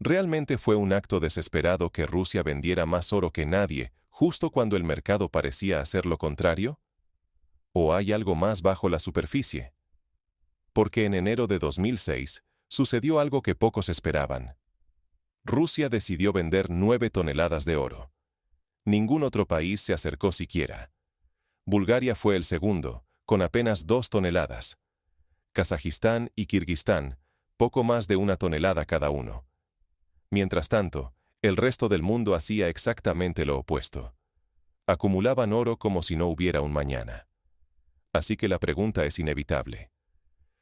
Realmente fue un acto desesperado que Rusia vendiera más oro que nadie, justo cuando el mercado parecía hacer lo contrario. ¿O hay algo más bajo la superficie? Porque en enero de 2006 sucedió algo que pocos esperaban. Rusia decidió vender 9 toneladas de oro. Ningún otro país se acercó siquiera. Bulgaria fue el segundo, con apenas 2 toneladas. Kazajistán y Kirguistán, poco más de 1 tonelada cada uno. Mientras tanto, el resto del mundo hacía exactamente lo opuesto. Acumulaban oro como si no hubiera un mañana. Así que la pregunta es inevitable.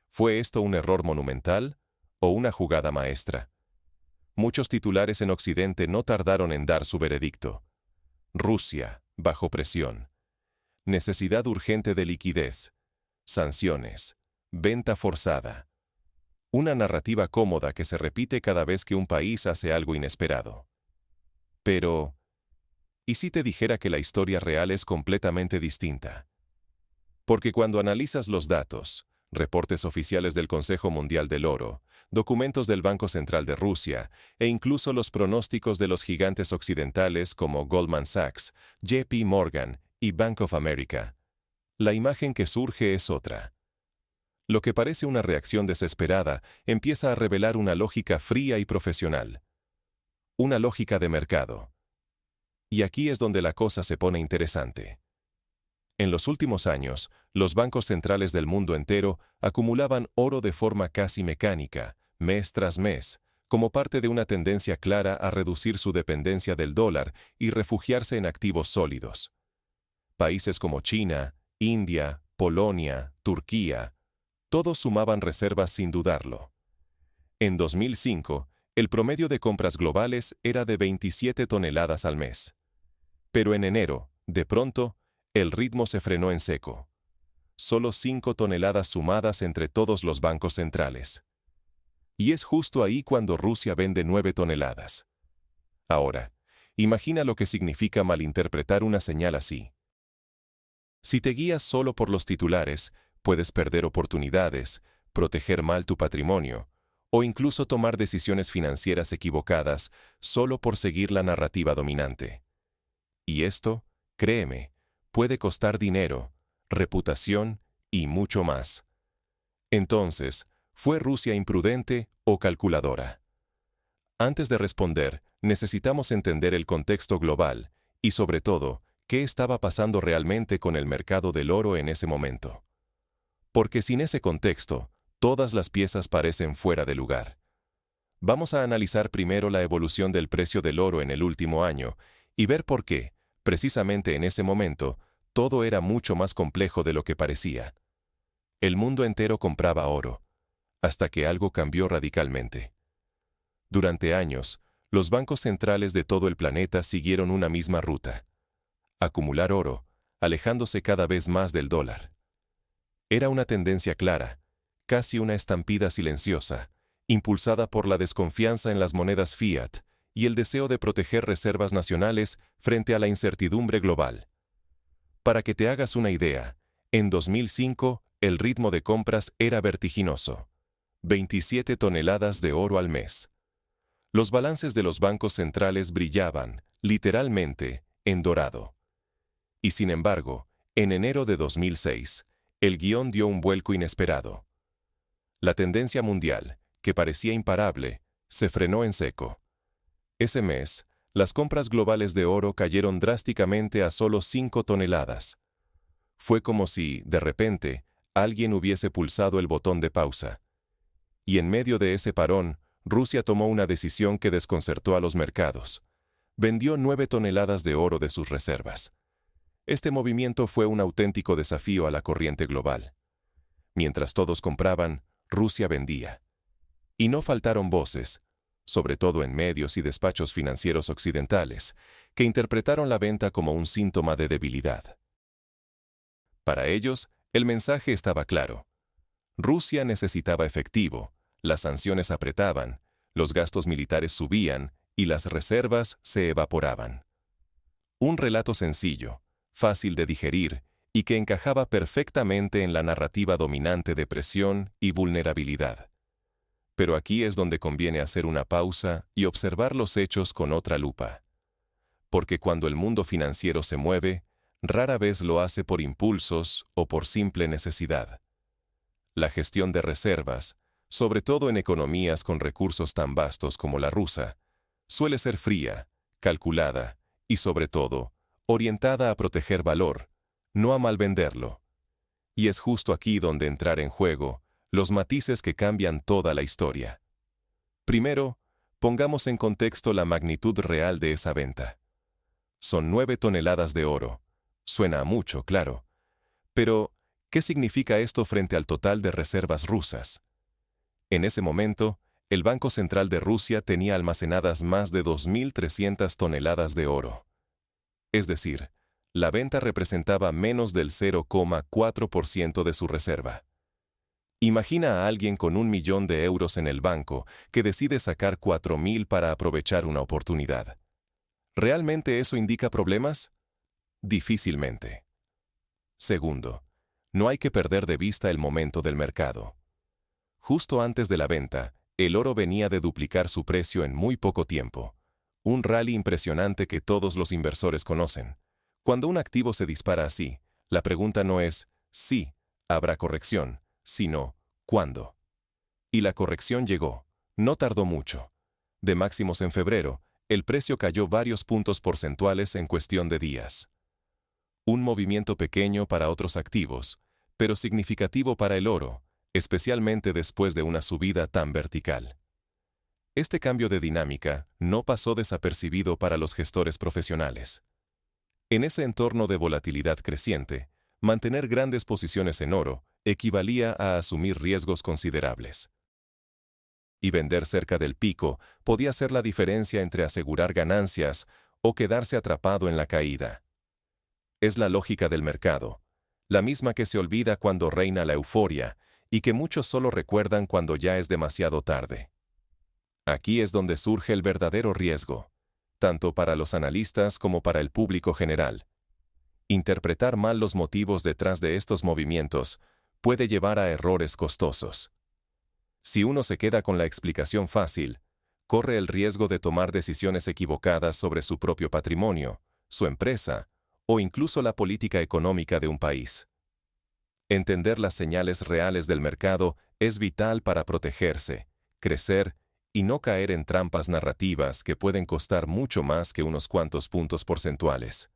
¿Fue esto un error monumental o una jugada maestra? Muchos titulares en Occidente no tardaron en dar su veredicto. Rusia, bajo presión. Necesidad urgente de liquidez. Sanciones. Venta forzada. Una narrativa cómoda que se repite cada vez que un país hace algo inesperado. Pero, ¿y si te dijera que la historia real es completamente distinta? Porque cuando analizas los datos, reportes oficiales del Consejo Mundial del Oro, documentos del Banco Central de Rusia e incluso los pronósticos de los gigantes occidentales como Goldman Sachs, JP Morgan y Bank of America, la imagen que surge es otra. Lo que parece una reacción desesperada empieza a revelar una lógica fría y profesional. Una lógica de mercado. Y aquí es donde la cosa se pone interesante. En los últimos años, los bancos centrales del mundo entero acumulaban oro de forma casi mecánica, mes tras mes, como parte de una tendencia clara a reducir su dependencia del dólar y refugiarse en activos sólidos. Países como China, India, Polonia, Turquía, todos sumaban reservas sin dudarlo. En 2005, el promedio de compras globales era de 27 toneladas al mes. Pero en enero, de pronto, el ritmo se frenó en seco. Solo 5 toneladas sumadas entre todos los bancos centrales. Y es justo ahí cuando Rusia vende 9 toneladas. Ahora, imagina lo que significa malinterpretar una señal así. Si te guías solo por los titulares, puedes perder oportunidades, proteger mal tu patrimonio, o incluso tomar decisiones financieras equivocadas solo por seguir la narrativa dominante. Y esto, créeme, puede costar dinero, reputación y mucho más. Entonces, ¿fue Rusia imprudente o calculadora? Antes de responder, necesitamos entender el contexto global y, sobre todo, qué estaba pasando realmente con el mercado del oro en ese momento. Porque sin ese contexto, todas las piezas parecen fuera de lugar. Vamos a analizar primero la evolución del precio del oro en el último año y ver por qué, precisamente en ese momento, todo era mucho más complejo de lo que parecía. El mundo entero compraba oro, hasta que algo cambió radicalmente. Durante años, los bancos centrales de todo el planeta siguieron una misma ruta: acumular oro, alejándose cada vez más del dólar. Era una tendencia clara, casi una estampida silenciosa, impulsada por la desconfianza en las monedas fiat y el deseo de proteger reservas nacionales frente a la incertidumbre global. Para que te hagas una idea, en 2005 el ritmo de compras era vertiginoso: 27 toneladas de oro al mes. Los balances de los bancos centrales brillaban, literalmente, en dorado. Y sin embargo, en enero de 2006, el guión dio un vuelco inesperado. La tendencia mundial, que parecía imparable, se frenó en seco. Ese mes, las compras globales de oro cayeron drásticamente a solo 5 toneladas. Fue como si, de repente, alguien hubiese pulsado el botón de pausa. Y en medio de ese parón, Rusia tomó una decisión que desconcertó a los mercados. Vendió 9 toneladas de oro de sus reservas. Este movimiento fue un auténtico desafío a la corriente global. Mientras todos compraban, Rusia vendía. Y no faltaron voces, sobre todo en medios y despachos financieros occidentales, que interpretaron la venta como un síntoma de debilidad. Para ellos, el mensaje estaba claro. Rusia necesitaba efectivo, las sanciones apretaban, los gastos militares subían y las reservas se evaporaban. Un relato sencillo, fácil de digerir y que encajaba perfectamente en la narrativa dominante de presión y vulnerabilidad. Pero aquí es donde conviene hacer una pausa y observar los hechos con otra lupa. Porque cuando el mundo financiero se mueve, rara vez lo hace por impulsos o por simple necesidad. La gestión de reservas, sobre todo en economías con recursos tan vastos como la rusa, suele ser fría, calculada y, sobre todo, orientada a proteger valor, no a malvenderlo. Y es justo aquí donde entrar en juego los matices que cambian toda la historia. Primero, pongamos en contexto la magnitud real de esa venta. Son 9 toneladas de oro. Suena a mucho, claro. Pero, ¿qué significa esto frente al total de reservas rusas? En ese momento, el Banco Central de Rusia tenía almacenadas más de 2.300 toneladas de oro. Es decir, la venta representaba menos del 0,4% de su reserva. Imagina a alguien con 1.000.000 de euros en el banco que decide sacar 4.000 para aprovechar una oportunidad. ¿Realmente eso indica problemas? Difícilmente. Segundo, no hay que perder de vista el momento del mercado. Justo antes de la venta, el oro venía de duplicar su precio en muy poco tiempo. Un rally impresionante que todos los inversores conocen. Cuando un activo se dispara así, la pregunta no es si habrá corrección, sino ¿cuándo? Y la corrección llegó. No tardó mucho. De máximos en febrero, el precio cayó varios puntos porcentuales en cuestión de días. Un movimiento pequeño para otros activos, pero significativo para el oro, especialmente después de una subida tan vertical. Este cambio de dinámica no pasó desapercibido para los gestores profesionales. En ese entorno de volatilidad creciente, mantener grandes posiciones en oro equivalía a asumir riesgos considerables. Y vender cerca del pico podía ser la diferencia entre asegurar ganancias o quedarse atrapado en la caída. Es la lógica del mercado, la misma que se olvida cuando reina la euforia y que muchos solo recuerdan cuando ya es demasiado tarde. Aquí es donde surge el verdadero riesgo, tanto para los analistas como para el público general. Interpretar mal los motivos detrás de estos movimientos puede llevar a errores costosos. Si uno se queda con la explicación fácil, corre el riesgo de tomar decisiones equivocadas sobre su propio patrimonio, su empresa, o incluso la política económica de un país. Entender las señales reales del mercado es vital para protegerse, crecer y no caer en trampas narrativas que pueden costar mucho más que unos cuantos puntos porcentuales.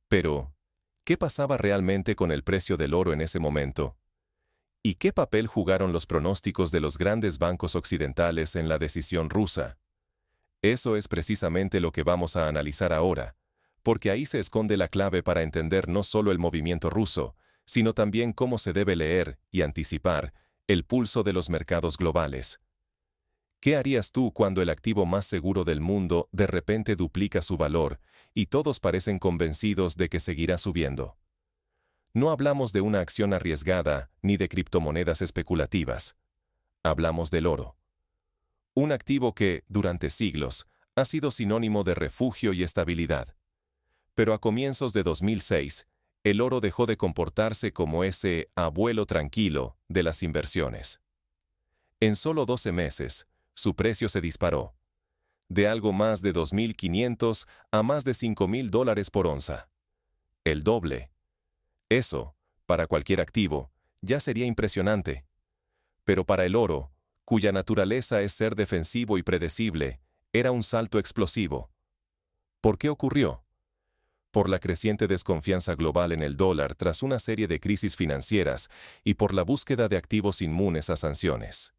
Pero, ¿qué pasaba realmente con el precio del oro en ese momento? ¿Y qué papel jugaron los pronósticos de los grandes bancos occidentales en la decisión rusa? Eso es precisamente lo que vamos a analizar ahora, porque ahí se esconde la clave para entender no solo el movimiento ruso, sino también cómo se debe leer y anticipar el pulso de los mercados globales. ¿Qué harías tú cuando el activo más seguro del mundo de repente duplica su valor y todos parecen convencidos de que seguirá subiendo? No hablamos de una acción arriesgada ni de criptomonedas especulativas. Hablamos del oro. Un activo que, durante siglos, ha sido sinónimo de refugio y estabilidad. Pero a comienzos de 2006, el oro dejó de comportarse como ese abuelo tranquilo de las inversiones. En solo 12 meses, su precio se disparó. De algo más de 2.500 a más de $5.000 por onza. El doble. Eso, para cualquier activo, ya sería impresionante. Pero para el oro, cuya naturaleza es ser defensivo y predecible, era un salto explosivo. ¿Por qué ocurrió? Por la creciente desconfianza global en el dólar tras una serie de crisis financieras y por la búsqueda de activos inmunes a sanciones.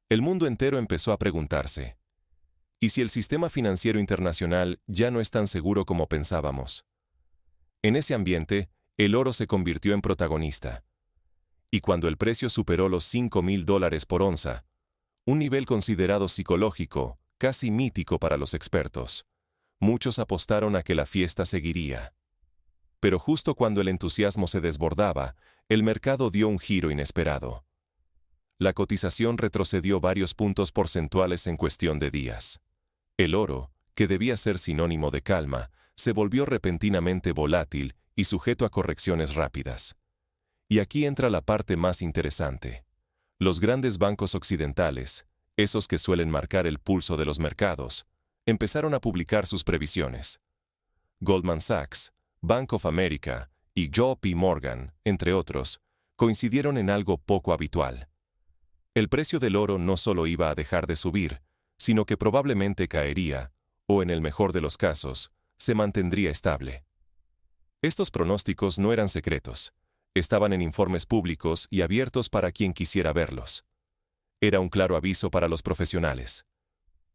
El mundo entero empezó a preguntarse, ¿y si el sistema financiero internacional ya no es tan seguro como pensábamos? En ese ambiente, el oro se convirtió en protagonista. Y cuando el precio superó los $5.000 por onza, un nivel considerado psicológico, casi mítico para los expertos, muchos apostaron a que la fiesta seguiría. Pero justo cuando el entusiasmo se desbordaba, el mercado dio un giro inesperado. La cotización retrocedió varios puntos porcentuales en cuestión de días. El oro, que debía ser sinónimo de calma, se volvió repentinamente volátil y sujeto a correcciones rápidas. Y aquí entra la parte más interesante. Los grandes bancos occidentales, esos que suelen marcar el pulso de los mercados, empezaron a publicar sus previsiones. Goldman Sachs, Bank of America y JP Morgan, entre otros, coincidieron en algo poco habitual. El precio del oro no solo iba a dejar de subir, sino que probablemente caería, o en el mejor de los casos, se mantendría estable. Estos pronósticos no eran secretos, estaban en informes públicos y abiertos para quien quisiera verlos. Era un claro aviso para los profesionales.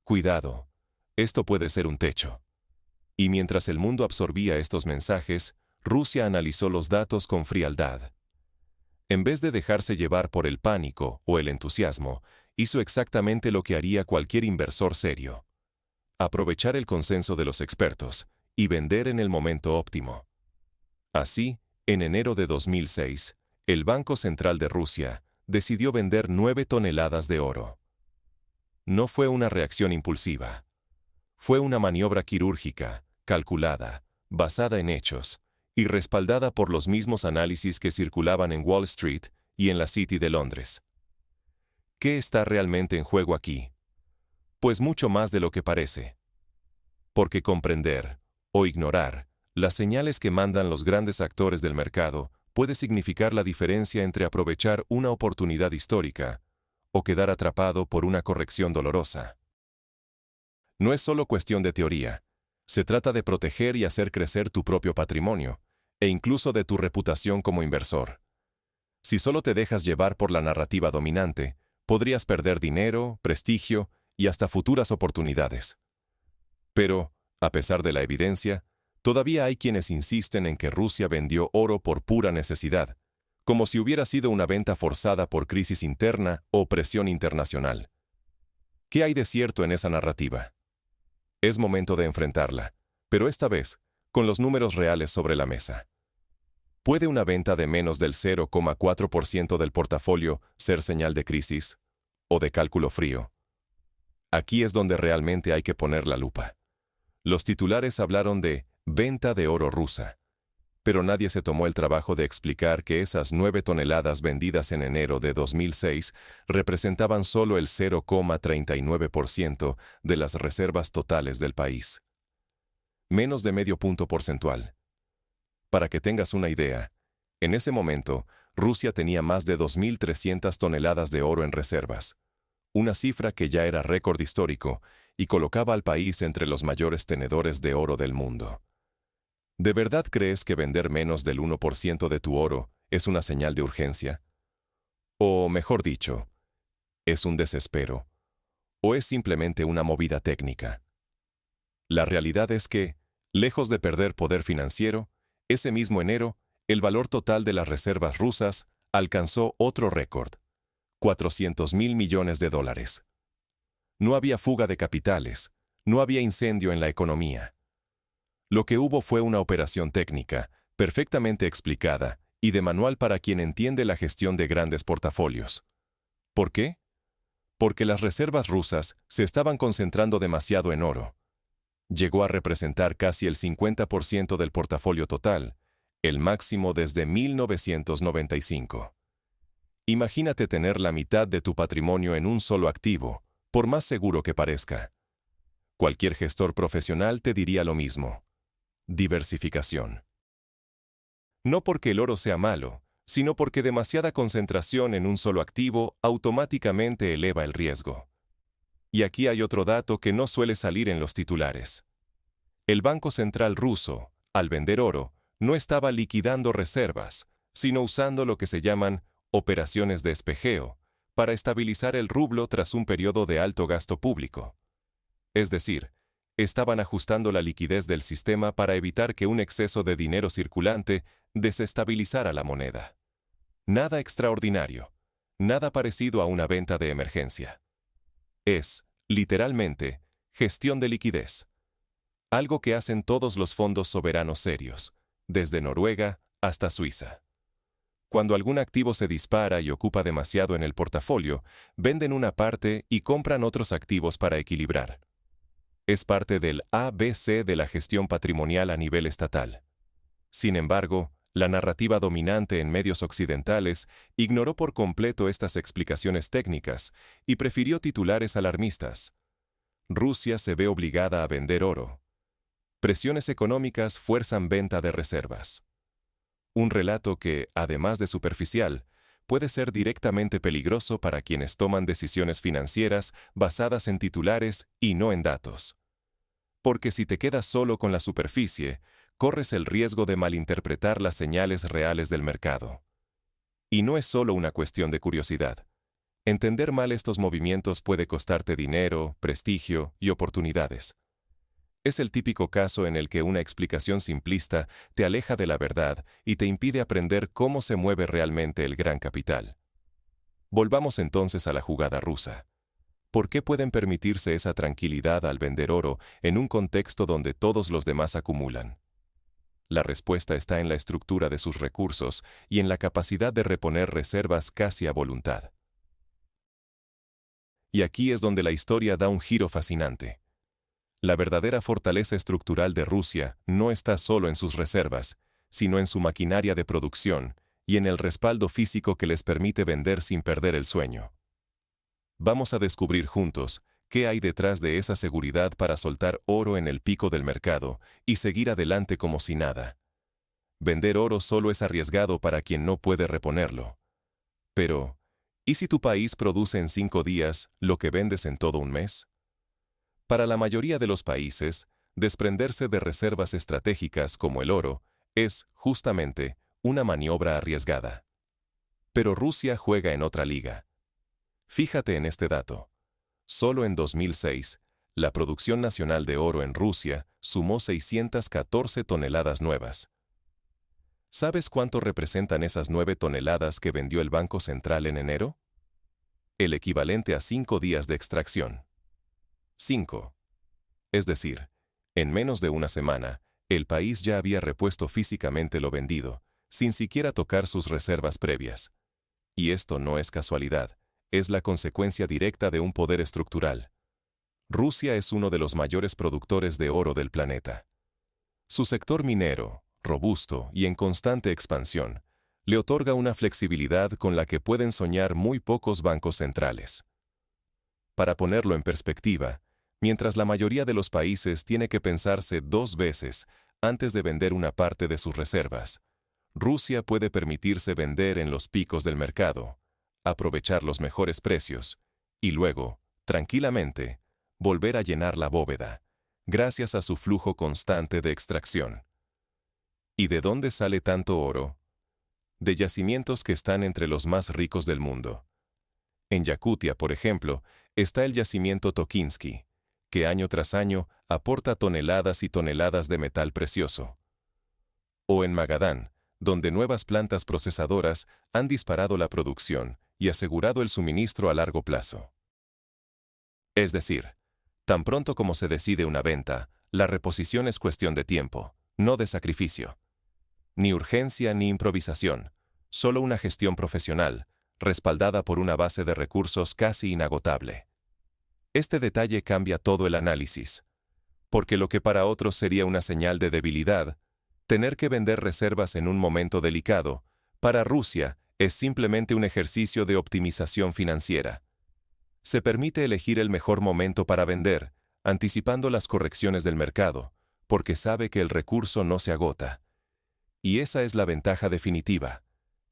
Cuidado, esto puede ser un techo. Y mientras el mundo absorbía estos mensajes, Rusia analizó los datos con frialdad. En vez de dejarse llevar por el pánico o el entusiasmo, hizo exactamente lo que haría cualquier inversor serio: aprovechar el consenso de los expertos y vender en el momento óptimo. Así, en enero de 2006, el Banco Central de Rusia decidió vender 9 toneladas de oro. No fue una reacción impulsiva. Fue una maniobra quirúrgica, calculada, basada en hechos, y respaldada por los mismos análisis que circulaban en Wall Street y en la City de Londres. ¿Qué está realmente en juego aquí? Pues mucho más de lo que parece. Porque comprender, o ignorar, las señales que mandan los grandes actores del mercado puede significar la diferencia entre aprovechar una oportunidad histórica o quedar atrapado por una corrección dolorosa. No es solo cuestión de teoría. Se trata de proteger y hacer crecer tu propio patrimonio, e incluso de tu reputación como inversor. Si solo te dejas llevar por la narrativa dominante, podrías perder dinero, prestigio y hasta futuras oportunidades. Pero, a pesar de la evidencia, todavía hay quienes insisten en que Rusia vendió oro por pura necesidad, como si hubiera sido una venta forzada por crisis interna o presión internacional. ¿Qué hay de cierto en esa narrativa? Es momento de enfrentarla, pero esta vez, con los números reales sobre la mesa. ¿Puede una venta de menos del 0,4% del portafolio ser señal de crisis o de cálculo frío? Aquí es donde realmente hay que poner la lupa. Los titulares hablaron de venta de oro rusa, pero nadie se tomó el trabajo de explicar que esas 9 toneladas vendidas en enero de 2006 representaban solo el 0,39% de las reservas totales del país. Menos de medio punto porcentual. Para que tengas una idea, en ese momento, Rusia tenía más de 2.300 toneladas de oro en reservas, una cifra que ya era récord histórico y colocaba al país entre los mayores tenedores de oro del mundo. ¿De verdad crees que vender menos del 1% de tu oro es una señal de urgencia? O, mejor dicho, ¿es un desespero? ¿O es simplemente una movida técnica? La realidad es que, lejos de perder poder financiero, ese mismo enero, el valor total de las reservas rusas alcanzó otro récord: $400.000 millones. No había fuga de capitales, no había incendio en la economía. Lo que hubo fue una operación técnica, perfectamente explicada y de manual para quien entiende la gestión de grandes portafolios. ¿Por qué? Porque las reservas rusas se estaban concentrando demasiado en oro. Llegó a representar casi el 50% del portafolio total, el máximo desde 1995. Imagínate tener la mitad de tu patrimonio en un solo activo, por más seguro que parezca. Cualquier gestor profesional te diría lo mismo. Diversificación. No porque el oro sea malo, sino porque demasiada concentración en un solo activo automáticamente eleva el riesgo. Y aquí hay otro dato que no suele salir en los titulares. El Banco Central ruso, al vender oro, no estaba liquidando reservas, sino usando lo que se llaman operaciones de espejeo, para estabilizar el rublo tras un periodo de alto gasto público. Es decir, estaban ajustando la liquidez del sistema para evitar que un exceso de dinero circulante desestabilizara la moneda. Nada extraordinario, nada parecido a una venta de emergencia. Es, literalmente, gestión de liquidez. Algo que hacen todos los fondos soberanos serios, desde Noruega hasta Suiza. Cuando algún activo se dispara y ocupa demasiado en el portafolio, venden una parte y compran otros activos para equilibrar. Es parte del ABC de la gestión patrimonial a nivel estatal. Sin embargo, La narrativa dominante en medios occidentales ignoró por completo estas explicaciones técnicas y prefirió titulares alarmistas. Rusia se ve obligada a vender oro. Presiones económicas fuerzan venta de reservas. Un relato que, además de superficial, puede ser directamente peligroso para quienes toman decisiones financieras basadas en titulares y no en datos. Porque si te quedas solo con la superficie, corres el riesgo de malinterpretar las señales reales del mercado. Y no es solo una cuestión de curiosidad. Entender mal estos movimientos puede costarte dinero, prestigio y oportunidades. Es el típico caso en el que una explicación simplista te aleja de la verdad y te impide aprender cómo se mueve realmente el gran capital. Volvamos entonces a la jugada rusa. ¿Por qué pueden permitirse esa tranquilidad al vender oro en un contexto donde todos los demás acumulan? La respuesta está en la estructura de sus recursos y en la capacidad de reponer reservas casi a voluntad. Y aquí es donde la historia da un giro fascinante. La verdadera fortaleza estructural de Rusia no está solo en sus reservas, sino en su maquinaria de producción y en el respaldo físico que les permite vender sin perder el sueño. Vamos a descubrir juntos qué hay detrás de esa seguridad para soltar oro en el pico del mercado y seguir adelante como si nada. Vender oro solo es arriesgado para quien no puede reponerlo. Pero, ¿y si tu país produce en 5 días lo que vendes en todo un mes? Para la mayoría de los países, desprenderse de reservas estratégicas como el oro es, justamente, una maniobra arriesgada. Pero Rusia juega en otra liga. Fíjate en este dato. Solo en 2006, la producción nacional de oro en Rusia sumó 614 toneladas nuevas. ¿Sabes cuánto representan esas 9 toneladas que vendió el Banco Central en enero? El equivalente a 5 días de extracción. 5. Es decir, en menos de una semana, el país ya había repuesto físicamente lo vendido, sin siquiera tocar sus reservas previas. Y esto no es casualidad, es la consecuencia directa de un poder estructural. Rusia es uno de los mayores productores de oro del planeta. Su sector minero, robusto y en constante expansión, le otorga una flexibilidad con la que pueden soñar muy pocos bancos centrales. Para ponerlo en perspectiva, mientras la mayoría de los países tiene que pensarse 2 veces antes de vender una parte de sus reservas, Rusia puede permitirse vender en los picos del mercado, aprovechar los mejores precios y luego, tranquilamente, volver a llenar la bóveda, gracias a su flujo constante de extracción. ¿Y de dónde sale tanto oro? De yacimientos que están entre los más ricos del mundo. En Yakutia, por ejemplo, está el yacimiento Tokinsky, que año tras año aporta toneladas y toneladas de metal precioso. O en Magadán, donde nuevas plantas procesadoras han disparado la producción y asegurado el suministro a largo plazo. Es decir, tan pronto como se decide una venta, la reposición es cuestión de tiempo, no de sacrificio. Ni urgencia ni improvisación, solo una gestión profesional, respaldada por una base de recursos casi inagotable. Este detalle cambia todo el análisis, porque lo que para otros sería una señal de debilidad, tener que vender reservas en un momento delicado, para Rusia es simplemente un ejercicio de optimización financiera. Se permite elegir el mejor momento para vender, anticipando las correcciones del mercado, porque sabe que el recurso no se agota. Y esa es la ventaja definitiva,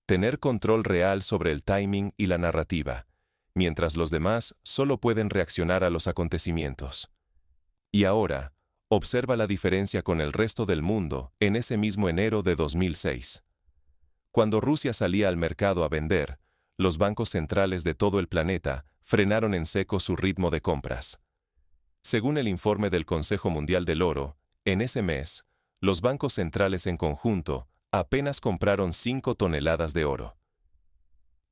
tener control real sobre el timing y la narrativa, mientras los demás solo pueden reaccionar a los acontecimientos. Y ahora, observa la diferencia con el resto del mundo en ese mismo enero de 2006. Cuando Rusia salía al mercado a vender, los bancos centrales de todo el planeta frenaron en seco su ritmo de compras. Según el informe del Consejo Mundial del Oro, en ese mes, los bancos centrales en conjunto apenas compraron 5 toneladas de oro.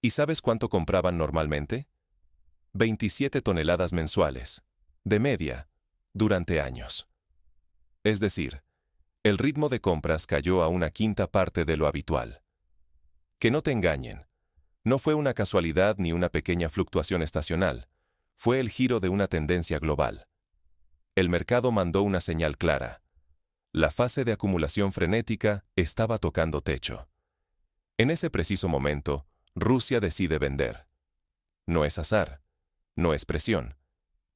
¿Y sabes cuánto compraban normalmente? 27 toneladas mensuales, de media, durante años. Es decir, el ritmo de compras cayó a una quinta parte de lo habitual. Que no te engañen, no fue una casualidad ni una pequeña fluctuación estacional, fue el giro de una tendencia global. El mercado mandó una señal clara. La fase de acumulación frenética estaba tocando techo. En ese preciso momento, Rusia decide vender. No es azar, no es presión,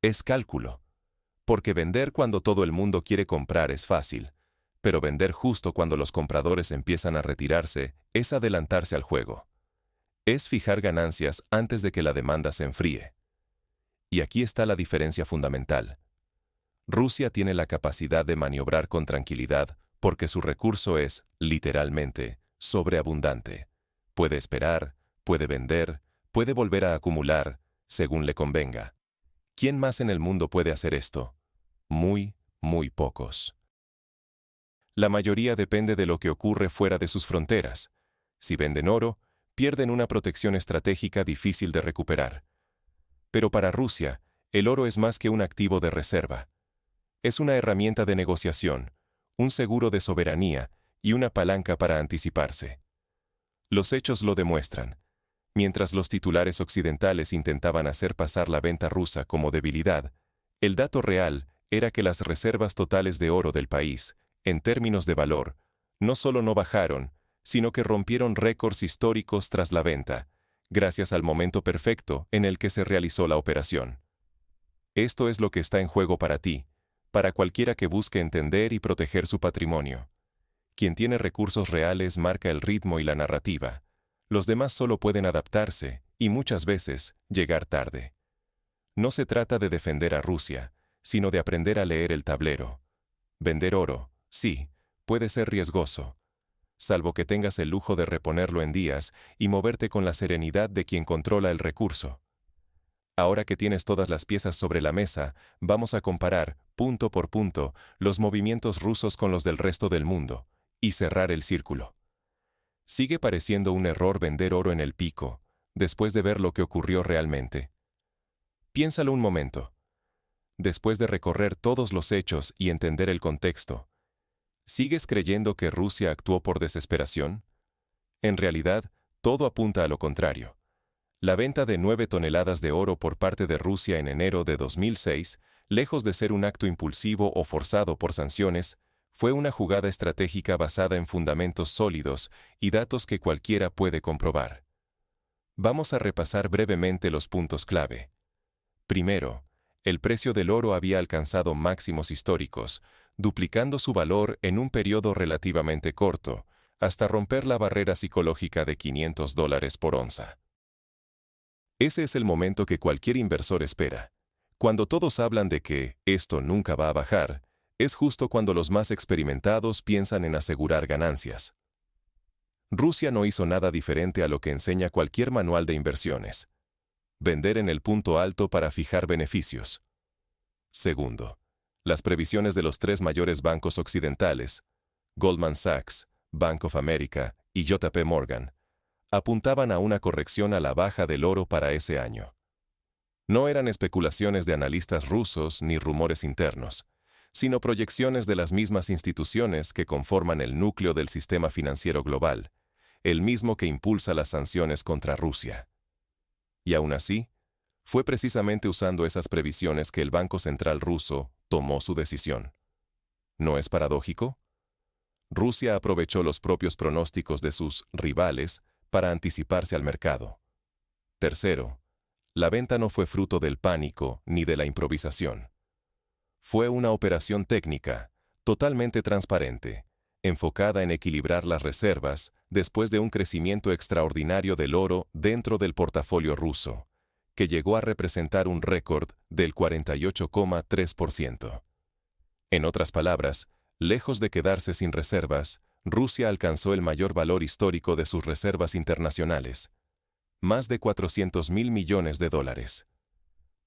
es cálculo. Porque vender cuando todo el mundo quiere comprar es fácil, pero vender justo cuando los compradores empiezan a retirarse es adelantarse al juego. Es fijar ganancias antes de que la demanda se enfríe. Y aquí está la diferencia fundamental. Rusia tiene la capacidad de maniobrar con tranquilidad porque su recurso es, literalmente, sobreabundante. Puede esperar, puede vender, puede volver a acumular, según le convenga. ¿Quién más en el mundo puede hacer esto? Muy pocos. La mayoría depende de lo que ocurre fuera de sus fronteras. Si venden oro, pierden una protección estratégica difícil de recuperar. Pero para Rusia, el oro es más que un activo de reserva. Es una herramienta de negociación, un seguro de soberanía y una palanca para anticiparse. Los hechos lo demuestran. Mientras los titulares occidentales intentaban hacer pasar la venta rusa como debilidad, el dato real era que las reservas totales de oro del país, en términos de valor, no solo no bajaron, sino que rompieron récords históricos tras la venta, gracias al momento perfecto en el que se realizó la operación. Esto es lo que está en juego para ti, para cualquiera que busque entender y proteger su patrimonio. Quien tiene recursos reales marca el ritmo y la narrativa. Los demás solo pueden adaptarse, y muchas veces, llegar tarde. No se trata de defender a Rusia, sino de aprender a leer el tablero. Vender oro, sí, puede ser riesgoso, salvo que tengas el lujo de reponerlo en días y moverte con la serenidad de quien controla el recurso. Ahora que tienes todas las piezas sobre la mesa, vamos a comparar, punto por punto, los movimientos rusos con los del resto del mundo, y cerrar el círculo. Sigue pareciendo un error vender oro en el pico, después de ver lo que ocurrió realmente. Piénsalo un momento. Después de recorrer todos los hechos y entender el contexto, ¿sigues creyendo que Rusia actuó por desesperación? En realidad, todo apunta a lo contrario. La venta de 9 toneladas de oro por parte de Rusia en enero de 2006, lejos de ser un acto impulsivo o forzado por sanciones, fue una jugada estratégica basada en fundamentos sólidos y datos que cualquiera puede comprobar. Vamos a repasar brevemente los puntos clave. Primero, el precio del oro había alcanzado máximos históricos, duplicando su valor en un periodo relativamente corto, hasta romper la barrera psicológica de $500 por onza. Ese es el momento que cualquier inversor espera. Cuando todos hablan de que esto nunca va a bajar, es justo cuando los más experimentados piensan en asegurar ganancias. Rusia no hizo nada diferente a lo que enseña cualquier manual de inversiones. Vender en el punto alto para fijar beneficios. Segundo, las previsiones de los 3 mayores bancos occidentales, Goldman Sachs, Bank of America y JP Morgan, apuntaban a una corrección a la baja del oro para ese año. No eran especulaciones de analistas rusos ni rumores internos, sino proyecciones de las mismas instituciones que conforman el núcleo del sistema financiero global, el mismo que impulsa las sanciones contra Rusia. Y aún así, fue precisamente usando esas previsiones que el Banco Central ruso tomó su decisión. ¿No es paradójico? Rusia aprovechó los propios pronósticos de sus rivales para anticiparse al mercado. Tercero, la venta no fue fruto del pánico ni de la improvisación. Fue una operación técnica, totalmente transparente, enfocada en equilibrar las reservas después de un crecimiento extraordinario del oro dentro del portafolio ruso, que llegó a representar un récord del 48,3%. En otras palabras, lejos de quedarse sin reservas, Rusia alcanzó el mayor valor histórico de sus reservas internacionales, más de $400.000 millones.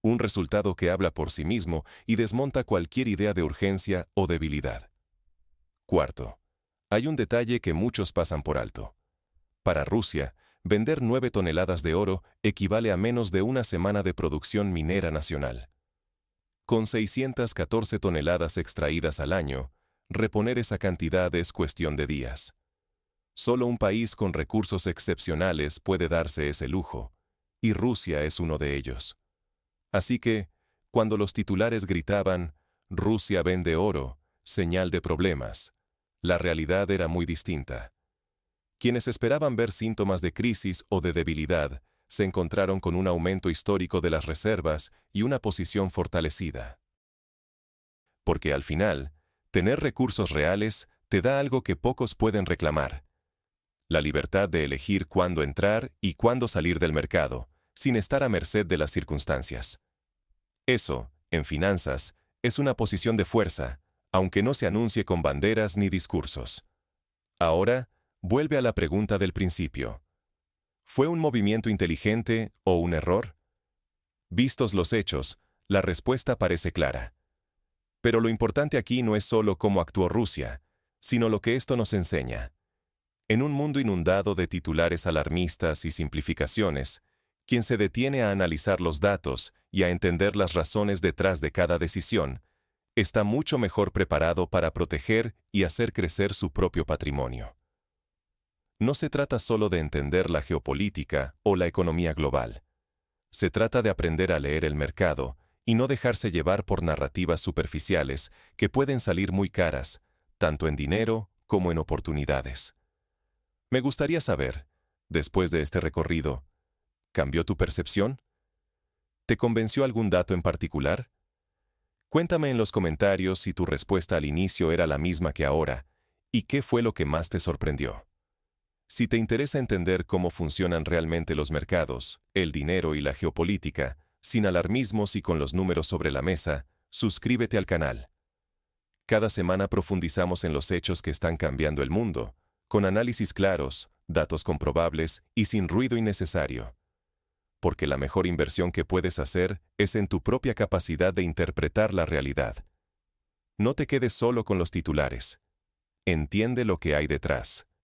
Un resultado que habla por sí mismo y desmonta cualquier idea de urgencia o debilidad. Cuarto, hay un detalle que muchos pasan por alto. Para Rusia, vender 9 toneladas de oro equivale a menos de una semana de producción minera nacional. Con 614 toneladas extraídas al año, reponer esa cantidad es cuestión de días. Solo un país con recursos excepcionales puede darse ese lujo, y Rusia es uno de ellos. Así que, cuando los titulares gritaban, Rusia vende oro, señal de problemas. La realidad era muy distinta. Quienes esperaban ver síntomas de crisis o de debilidad se encontraron con un aumento histórico de las reservas y una posición fortalecida. Porque al final, tener recursos reales te da algo que pocos pueden reclamar: la libertad de elegir cuándo entrar y cuándo salir del mercado, sin estar a merced de las circunstancias. Eso, en finanzas, es una posición de fuerza, aunque no se anuncie con banderas ni discursos. Ahora, vuelve a la pregunta del principio. ¿Fue un movimiento inteligente o un error? Vistos los hechos, la respuesta parece clara. Pero lo importante aquí no es solo cómo actuó Rusia, sino lo que esto nos enseña. En un mundo inundado de titulares alarmistas y simplificaciones, quien se detiene a analizar los datos y a entender las razones detrás de cada decisión, está mucho mejor preparado para proteger y hacer crecer su propio patrimonio. No se trata solo de entender la geopolítica o la economía global. Se trata de aprender a leer el mercado y no dejarse llevar por narrativas superficiales que pueden salir muy caras, tanto en dinero como en oportunidades. Me gustaría saber, después de este recorrido, ¿cambió tu percepción? ¿Te convenció algún dato en particular? Cuéntame en los comentarios si tu respuesta al inicio era la misma que ahora y qué fue lo que más te sorprendió. Si te interesa entender cómo funcionan realmente los mercados, el dinero y la geopolítica, sin alarmismos y con los números sobre la mesa, suscríbete al canal. Cada semana profundizamos en los hechos que están cambiando el mundo, con análisis claros, datos comprobables y sin ruido innecesario. Porque la mejor inversión que puedes hacer es en tu propia capacidad de interpretar la realidad. No te quedes solo con los titulares. Entiende lo que hay detrás.